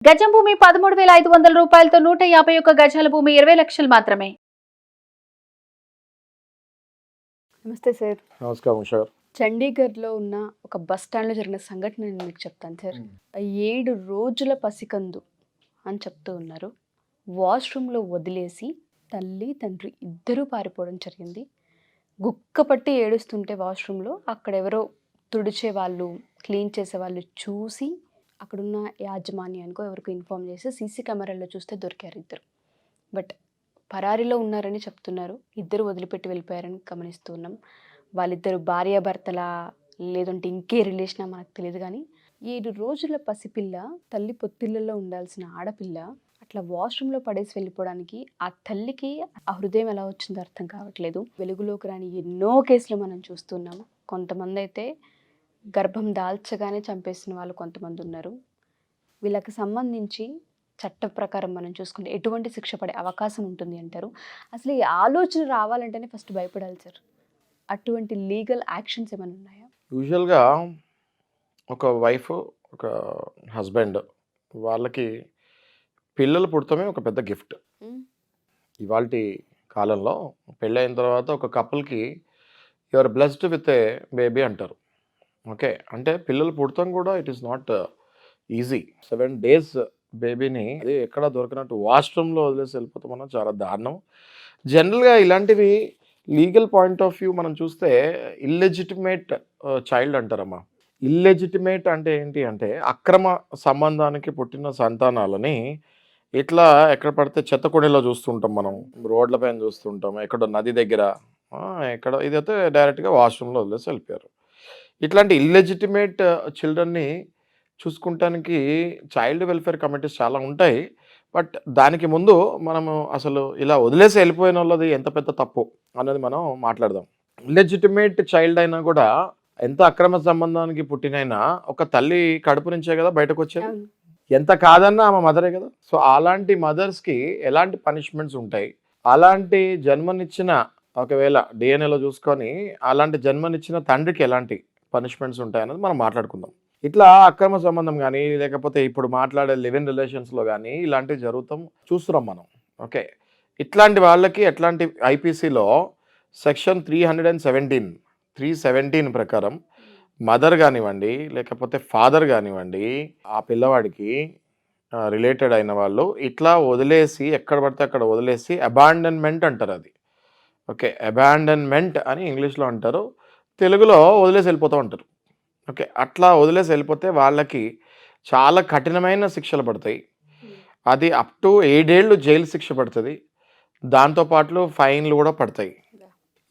గజం భూమి 13,500 రూపాయలతో 151 గజాల భూమి 20 లక్షలు మాత్రమే. నమస్తే సార్. నమస్కారం సార్. చండీగఢ్లో ఉన్న ఒక బస్ స్టాండ్లో జరిగిన సంఘటన నేను మీకు చెప్తాను సార్. 7 రోజుల పసికందు అని చెప్తూ ఉన్నారు. వాష్రూమ్లో వదిలేసి తల్లి తండ్రి ఇద్దరూ పారిపోవడం జరిగింది. గుక్కపట్టి ఏడుస్తుంటే వాష్రూమ్లో అక్కడెవరో తుడిచే వాళ్ళు, క్లీన్ చేసే వాళ్ళు చూసి అక్కడున్న యాజమాన్యానికో ఎవరికో ఇన్ఫామ్ చేసి సీసీ కెమెరాల్లో చూస్తే దొరికారు ఇద్దరు. బట్ పరారీలో ఉన్నారని చెప్తున్నారు. ఇద్దరు వదిలిపెట్టి వెళ్ళిపోయారని గమనిస్తూ ఉన్నాం. వాళ్ళిద్దరు భార్యాభర్తల లేదంటే ఇంకే రిలేషనా మనకు తెలియదు. కానీ 7 రోజుల పసిపిల్ల, తల్లి పొత్తిళ్ళలో ఉండాల్సిన ఆడపిల్ల అట్లా వాష్రూమ్లో పడేసి వెళ్ళిపోవడానికి ఆ తల్లికి ఆ హృదయం ఎలా వచ్చిందో అర్థం కావట్లేదు. వెలుగులోకి రాని ఎన్నో కేసులు మనం చూస్తున్నాము. కొంతమంది అయితే గర్భం దాల్చగానే చంపేసిన వాళ్ళు కొంతమంది ఉన్నారు. వీళ్ళకి సంబంధించి చట్ట ప్రకారం మనం చూసుకుంటే ఎటువంటి శిక్ష పడే అవకాశం ఉంటుంది అంటారు? అసలు ఈ ఆలోచన రావాలంటేనే ఫస్ట్ భయపడాలి సార్. అటువంటి లీగల్ యాక్షన్స్ ఏమైనా ఉన్నాయా? యూజువల్గా ఒక వైఫ్, ఒక హస్బెండ్ వాళ్ళకి పిల్లలు పుడతామే ఒక పెద్ద గిఫ్ట్. ఇవాల్టి కాలంలో పెళ్ళైన తర్వాత ఒక కపుల్కి your blessed with a baby అంటారు. ఓకే, అంటే పిల్లలు పుడతాం కూడా it is not easy. 7 days బేబీని అది ఎక్కడ దొరికినట్టు వాష్రూమ్లో వదిలేసి వెళ్ళిపోతాం మనం, చాలా దారుణం. జనరల్గా ఇలాంటివి లీగల్ పాయింట్ ఆఫ్ వ్యూ మనం చూస్తే ఇల్లెజిటిమేట్ చైల్డ్ అంటారమ్మా. ఇల్లెజిటిమేట్ అంటే ఏంటి అంటే అక్రమ సంబంధానికి పుట్టిన సంతానాలని ఇట్లా ఎక్కడ పడితే చెత్తకొండలో చూస్తుంటాం మనం, రోడ్ల పైన చూస్తుంటాం, ఎక్కడో నది దగ్గర, ఎక్కడ ఇదైతే డైరెక్ట్గా వాష్రూమ్లో వదిలేసి వెళ్ళిపోయారు. ఇట్లాంటి ఇల్లెజిటిమేట్ చిల్డ్రన్ని చూసుకుంటానికి చైల్డ్ వెల్ఫేర్ కమిటీస్ చాలా ఉంటాయి. బట్ దానికి ముందు మనము అసలు ఇలా వదిలేసి వెళ్ళిపోయిన వాళ్ళది ఎంత పెద్ద తప్పు అన్నది మనం మాట్లాడదాం. ఇల్లెజిటిమేట్ చైల్డ్ అయినా కూడా ఎంత అక్రమ సంబంధానికి పుట్టినైనా ఒక తల్లి కడుపు నుంచే కదా బయటకు వచ్చేది. ఎంత కాదన్నా ఆమె మదరే కదా. సో అలాంటి మదర్స్కి ఎలాంటి పనిష్మెంట్స్ ఉంటాయి, అలాంటి జన్మనిచ్చిన ఒకవేళ డిఎన్ఏలో చూసుకొని అలాంటి జన్మనిచ్చిన తండ్రికి ఎలాంటి పనిష్మెంట్స్ ఉంటాయన్నది మనం మాట్లాడుకుందాం. ఇట్లా అక్రమ సంబంధం కానీ లేకపోతే ఇప్పుడు మాట్లాడే లివ్ ఇన్ రిలేషన్స్లో కానీ ఇలాంటివి జరుగుతాం చూస్తున్నాం మనం. ఓకే, ఇట్లాంటి వాళ్ళకి ఎట్లాంటి ఐపీసీలో సెక్షన్ 317 ప్రకారం మదర్ కానివ్వండి లేకపోతే ఫాదర్ కానివ్వండి ఆ పిల్లవాడికి రిలేటెడ్ అయిన వాళ్ళు ఇట్లా వదిలేసి ఎక్కడ పడితే అక్కడ వదిలేసి అబాండన్మెంట్ అంటారు అది. ఓకే, అబాండన్మెంట్ అని ఇంగ్లీష్లో అంటారు, తెలుగులో వదిలేసి వెళ్ళిపోతూ ఉంటారు. ఓకే, అట్లా వదిలేసి వెళ్ళిపోతే వాళ్ళకి చాలా కఠినమైన శిక్షలు పడతాయి. అది అప్ టు 7 ఏళ్ళు జైలు శిక్ష పడుతుంది, దాంతోపాటు ఫైన్లు కూడా పడతాయి.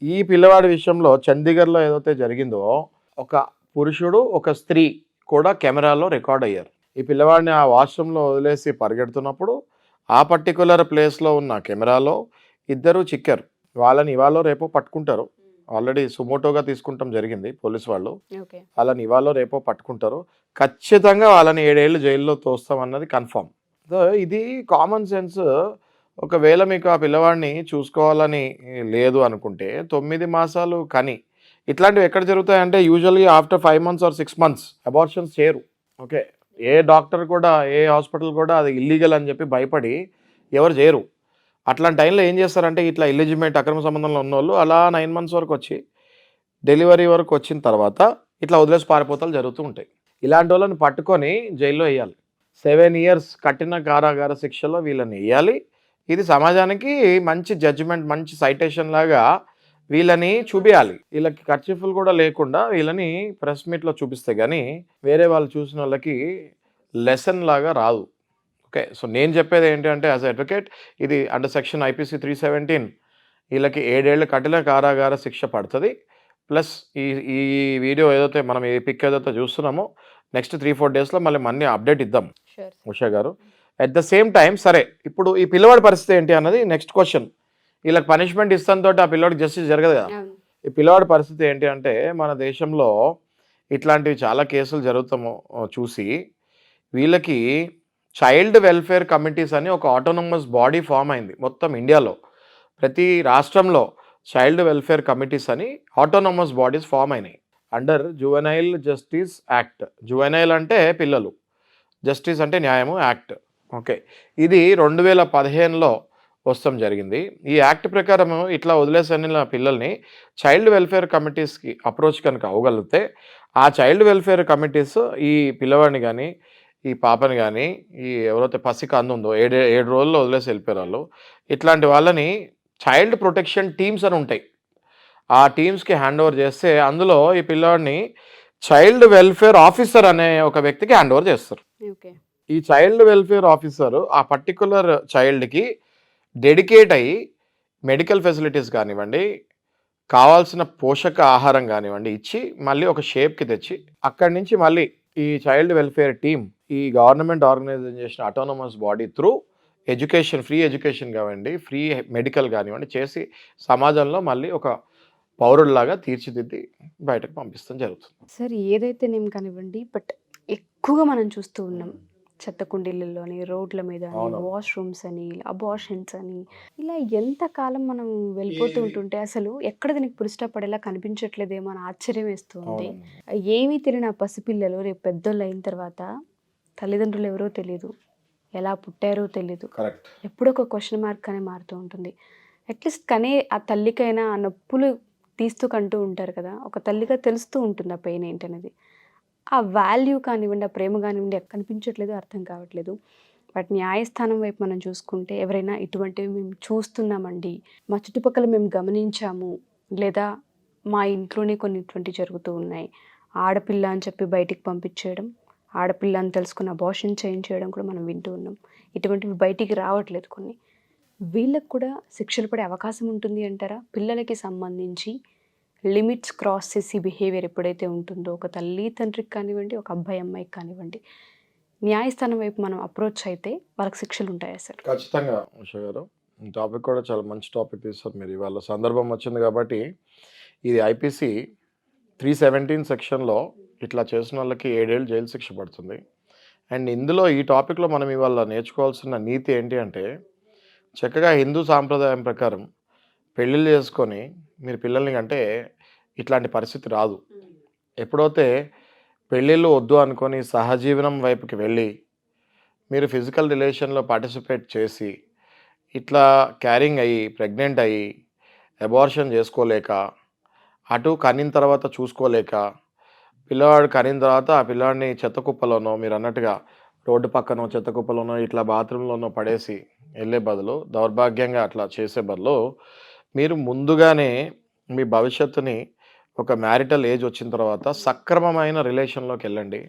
ఈ పిల్లవాడి విషయంలో చండీగఢ్లో ఏదైతే జరిగిందో ఒక పురుషుడు ఒక స్త్రీ కూడా కెమెరాలో రికార్డ్ అయ్యారు. ఈ పిల్లవాడిని ఆ వాష్రూమ్లో వదిలేసి పరిగెడుతున్నప్పుడు ఆ పర్టికులర్ ప్లేస్లో ఉన్న కెమెరాలో ఇద్దరు చిక్కారు. వాళ్ళని ఇవాళ రేపో పట్టుకుంటారు. ఆల్రెడీ సుమోటోగా తీసుకుంటాం జరిగింది పోలీసు వాళ్ళు. వాళ్ళని ఇవాళ రేపో పట్టుకుంటారు. ఖచ్చితంగా వాళ్ళని 7 ఏళ్ళు జైల్లో తోస్తామన్నది కన్ఫర్మ్. సో ఇది కామన్ సెన్స్. ఒకవేళ మీకు ఆ పిల్లవాడిని చూసుకోవాలని లేదు అనుకుంటే 9 మాసాలు కని ఇట్లాంటివి ఎక్కడ జరుగుతాయంటే usually after 5 months or 6 months abortions చేయరు. ఓకే, ఏ డాక్టర్ కూడా ఏ హాస్పిటల్ కూడా అది ఇల్లీగల్ అని చెప్పి భయపడి ఎవరు చేయరు. అట్లాంటి టైంలో ఏం చేస్తారంటే ఇట్లా ఇల్లిజిమేట్ అక్రమ సంబంధంలో ఉన్నోళ్ళు అలా 9 months వరకు వచ్చి డెలివరీ వరకు వచ్చిన తర్వాత ఇట్లా వదిలేసి పారిపోతాలు జరుగుతూ ఉంటాయి. ఇలాంటి వాళ్ళని పట్టుకొని జైల్లో వేయాలి. 7 years కఠిన కారాగార శిక్షలో వీళ్ళని వేయాలి. ఇది సమాజానికి మంచి జడ్జిమెంట్, మంచి సైటేషన్ లాగా వీళ్ళని చూపించాలి. వీళ్ళకి కర్చీఫ్లు కూడా లేకుండా వీళ్ళని ప్రెస్ మీట్లో చూపిస్తే కానీ వేరే వాళ్ళు చూసిన వాళ్ళకి లెసన్ లాగా రాదు. ఓకే, సో నేను చెప్పేది ఏంటంటే యాజ్ అడ్వకేట్ ఇది అండర్ సెక్షన్ ఐపీసీ 317 వీళ్ళకి 7 ఏళ్ళ కఠిన కారాగార శిక్ష పడుతుంది. ప్లస్ ఈ ఈ వీడియో ఏదైతే మనం ఈ పిక్ ఏదైతే చూస్తున్నామో నెక్స్ట్ 3-4 daysలో మళ్ళీ అప్డేట్ ఇద్దాం ఉషా గారు. అట్ ద సేమ్ టైం సరే ఇప్పుడు ఈ పిల్లవాడి పరిస్థితి ఏంటి అన్నది నెక్స్ట్ క్వశ్చన్. వీళ్ళకి పనిష్మెంట్ ఇస్తాను తోటి ఆ పిల్లవాడికి జస్టిస్ జరగదు కదా. ఈ పిల్లవాడి పరిస్థితి ఏంటి అంటే మన దేశంలో ఇట్లాంటివి చాలా కేసులు జరుగుతామో చూసి వీళ్ళకి చైల్డ్ వెల్ఫేర్ కమిటీస్ అని ఒక ఆటోనమస్ బాడీ ఫామ్ అయింది మొత్తం ఇండియాలో. ప్రతి రాష్ట్రంలో చైల్డ్ వెల్ఫేర్ కమిటీస్ అని ఆటోనమస్ బాడీస్ ఫామ్ అయినాయి under juvenile justice act. Juvenile అంటే పిల్లలు, జస్టిస్ అంటే న్యాయము, యాక్ట్. ఓకే. ఇది 2015లో వస్తాం జరిగింది. ఈ యాక్ట్ ప్రకారం ఇట్లా వదిలేసిన పిల్లల్ని చైల్డ్ వెల్ఫేర్ కమిటీస్‌కి అప్రోచ్ కనుక అవ్వగలిగితే, ఆ చైల్డ్ వెల్ఫేర్ కమిటీస్ ఈ పిల్లవాడిని గానీ, ఈ పాపని గానీ, ఈ ఎవరైతే పసికందు ఉందో 7 రోజుల్లో వదిలేసి వెళ్ళిపోయారు వాళ్ళు. ఇట్లాంటి వాళ్ళని చైల్డ్ ప్రొటెక్షన్ టీమ్స్ అని ఉంటాయి. ఆ టీమ్స్‌కి హ్యాండ్ ఓవర్ చేస్తే, అందులో ఈ పిల్లాడిని చైల్డ్ వెల్ఫేర్ ఆఫీసర్ అనే ఒక వ్యక్తికి హ్యాండ్ ఓవర్ చేస్తారు. ఓకే. ఈ చైల్డ్ వెల్ఫేర్ ఆఫీసర్ ఆ పర్టిక్యులర్ చైల్డ్‌కి డెడికేట్ అయ్యి మెడికల్ ఫెసిలిటీస్ కానివ్వండి, కావాల్సిన పోషక ఆహారం కానివ్వండి ఇచ్చి, మళ్ళీ ఒక షేప్‌కి తెచ్చి, అక్కడి నుంచి మళ్ళీ ఈ చైల్డ్ వెల్ఫేర్ టీమ్ ఈ గవర్నమెంట్ ఆర్గనైజేషన్ చేసిన autonomous body through education, free education కానివ్వండి, ఫ్రీ మెడికల్ కానివ్వండి చేసి సమాజంలో మళ్ళీ ఒక పౌరుడిలాగా తీర్చిదిద్ది బయటకు పంపిస్తాం జరుగుతుంది. సార్ ఏదైతేనేం కానివ్వండి, బట్ ఎక్కువగా మనం చూస్తూ ఉన్నాం. చెత్త కుండీలలోని, రోడ్ల మీద అని, అవును. వాష్‌రూమ్స్ అని, అబార్షన్స్ అని, ఇలా ఎంత కాలం మనం వెళ్ళిపోతూ ఉంటుంటే అసలు ఎక్కడ దీనికి ఫుల్ స్టాప్ పడేలా కనిపించట్లేదేమో అని ఆశ్చర్యం వేస్తుంది. అవును. ఏమీ తెలియని ఆ పసిపిల్లలు రేపు పెద్దోళ్ళు అయిన తర్వాత తల్లిదండ్రులు ఎవరో తెలీదు, ఎలా పుట్టారో తెలీదు. కరెక్ట్. ఎప్పుడో ఒక క్వశ్చన్ మార్క్ అనే మారుతూ ఉంటుంది. అట్లీస్ట్ కనే ఆ తల్లికైనా ఆ నొప్పులు తీస్తూ కంటూ ఉంటారు కదా, ఒక తల్లిగా తెలుస్తూ ఉంటుంది ఆ పెయిన్ ఏంటనేది. ఆ వాల్యూ కానివ్వండి, ఆ ప్రేమ కానివ్వండి కనిపించట్లేదు, అర్థం కావట్లేదు. బట్ న్యాయస్థానం వైపు మనం చూసుకుంటే ఎవరైనా ఇటువంటివి మేము చూస్తున్నామండి, మా చుట్టుపక్కల మేము గమనించాము, లేదా మా ఇంట్లోనే కొన్ని ఇటువంటివి జరుగుతూ ఉన్నాయి, ఆడపిల్ల అని చెప్పి బయటికి పంపించేయడం, ఆడపిల్ల అని తెలుసుకున్న అబార్షన్ చేయించేయడం కూడా మనం వింటూ ఉన్నాం. ఇటువంటివి బయటికి రావట్లేదు కొన్ని. వీళ్ళకు కూడా శిక్షలు పడే అవకాశం ఉంటుంది అంటారా? పిల్లలకి సంబంధించి లిమిట్స్ క్రాస్ చేసి బిహేవియర్ ఎప్పుడైతే ఉంటుందో, ఒక తల్లి తండ్రికి కానివ్వండి, ఒక అబ్బాయి అమ్మాయికి కానివ్వండి, న్యాయస్థానం వైపు మనం అప్రోచ్ అయితే వాళ్ళకి శిక్షలు ఉంటాయా సార్? ఖచ్చితంగా ఉషా గారు. ఈ టాపిక్ కూడా చాలా మంచి టాపిక్ తీస్తారు మీరు. ఇవాళ సందర్భం వచ్చింది కాబట్టి, ఇది ఐపీసీ 317 సెక్షన్‌లో ఇట్లా చేసిన వాళ్ళకి 7 ఏళ్ళు జైలు శిక్ష పడుతుంది. అండ్ ఇందులో ఈ టాపిక్‌లో మనం ఇవాళ నేర్చుకోవాల్సిన నీతి ఏంటి అంటే, చక్కగా హిందూ సాంప్రదాయం ప్రకారం పెళ్ళిళ్ళు చేసుకొని మీరు పిల్లల్ని కంటే ఇట్లాంటి పరిస్థితి రాదు. ఎప్పుడైతే పెళ్ళిళ్ళు వద్దు అనుకొని సహజీవనం వైపుకి వెళ్ళి మీరు ఫిజికల్ రిలేషన్‌లో పార్టిసిపేట్ చేసి, ఇట్లా క్యారింగ్ అయ్యి, ప్రెగ్నెంట్ అయ్యి, అబార్షన్ చేసుకోలేక, అటు కనిన తర్వాత చూసుకోలేక, పిల్లవాడు కనిన తర్వాత ఆ పిల్లాడిని చెత్త కుప్పలోనో మీరన్నట్టుగా రోడ్డు పక్కనో, చెత్త కుప్పలోనో, ఇట్లా బాత్రూంలోనో పడేసి వెళ్ళే బదులు, దౌర్భాగ్యంగా అట్లా చేసే బదులు, మీరు ముందుగానే మీ భవిష్యత్తుని ఒక మ్యారిటల్ ఏజ్ వచ్చిన తర్వాత సక్రమమైన రిలేషన్‌లోకి వెళ్ళండి.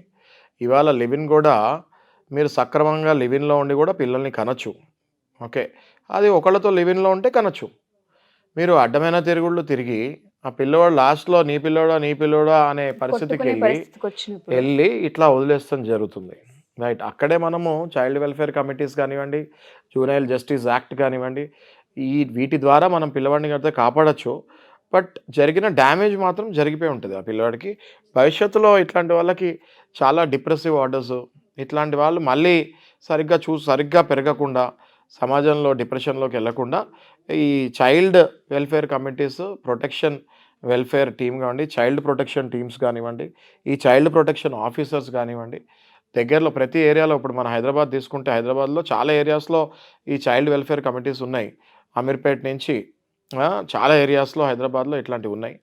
ఇవాళ లివ్-ఇన్ కూడా మీరు సక్రమంగా లివ్-ఇన్‌లో ఉండి కూడా పిల్లల్ని కనొచ్చు. ఓకే. అది ఒకళ్ళతో లివ్-ఇన్‌లో ఉంటే కనొచ్చు. మీరు అడ్డమైన తిరుగుళ్ళు తిరిగి ఆ పిల్లవాడు లాస్ట్‌లో నీ పిల్లోడా, నీ పిల్లోడా అనే కొట్టుకునే పరిస్థితికి వచ్చినప్పుడు వెళ్ళి ఇట్లా వదిలేస్తాం జరుగుతుంది. రైట్. అక్కడే మనము చైల్డ్ వెల్ఫేర్ కమిటీస్ కానివ్వండి, జువెనైల్ జస్టిస్ యాక్ట్ కానివ్వండి, వీటి ద్వారా మనం పిల్లవాడిని అయితే కాపాడొచ్చు. బట్ జరిగిన డ్యామేజ్ మాత్రం జరిగిపోయి ఉంటుంది ఆ పిల్లవాడికి. భవిష్యత్తులో ఇట్లాంటి వాళ్ళకి చాలా డిప్రెసివ్ ఆర్డర్స్, ఇట్లాంటి వాళ్ళు మళ్ళీ సరిగ్గా పెరగకుండా, సమాజంలో డిప్రెషన్‌లోకి వెళ్ళకుండా ఈ child welfare committees, protection welfare team కానివ్వండి, చైల్డ్ ప్రొటెక్షన్ టీమ్స్ కానివ్వండి, ఈ చైల్డ్ ప్రొటెక్షన్ ఆఫీసర్స్ కానివ్వండి, దగ్గరలో ప్రతి ఏరియాలో ఇప్పుడు మన హైదరాబాద్ తీసుకుంటే హైదరాబాద్‌లో చాలా ఏరియాస్‌లో ఈ చైల్డ్ వెల్ఫేర్ కమిటీస్ ఉన్నాయి. అమీర్పేట్ నుంచి చాలా ఏరియాస్‌లో హైదరాబాద్‌లో ఇట్లాంటివి ఉన్నాయి.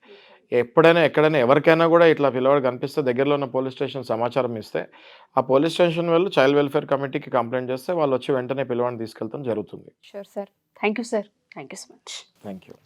ఎప్పుడైనా, ఎక్కడైనా, ఎవరికైనా కూడా ఇట్లా పిల్లవాడు కనిపిస్తే దగ్గరలో ఉన్న పోలీస్ స్టేషన్ సమాచారం ఇస్తే, ఆ పోలీస్ స్టేషన్ వాళ్ళు చైల్డ్ వెల్ఫేర్ కమిటీకి కంప్లెయింట్ చేస్తే వాళ్ళు వచ్చి వెంటనే పిల్లవాడిని తీసుకెళ్ళడం జరుగుతుంది. Sure sir. Thank you sir. Thank you so much. Thank you.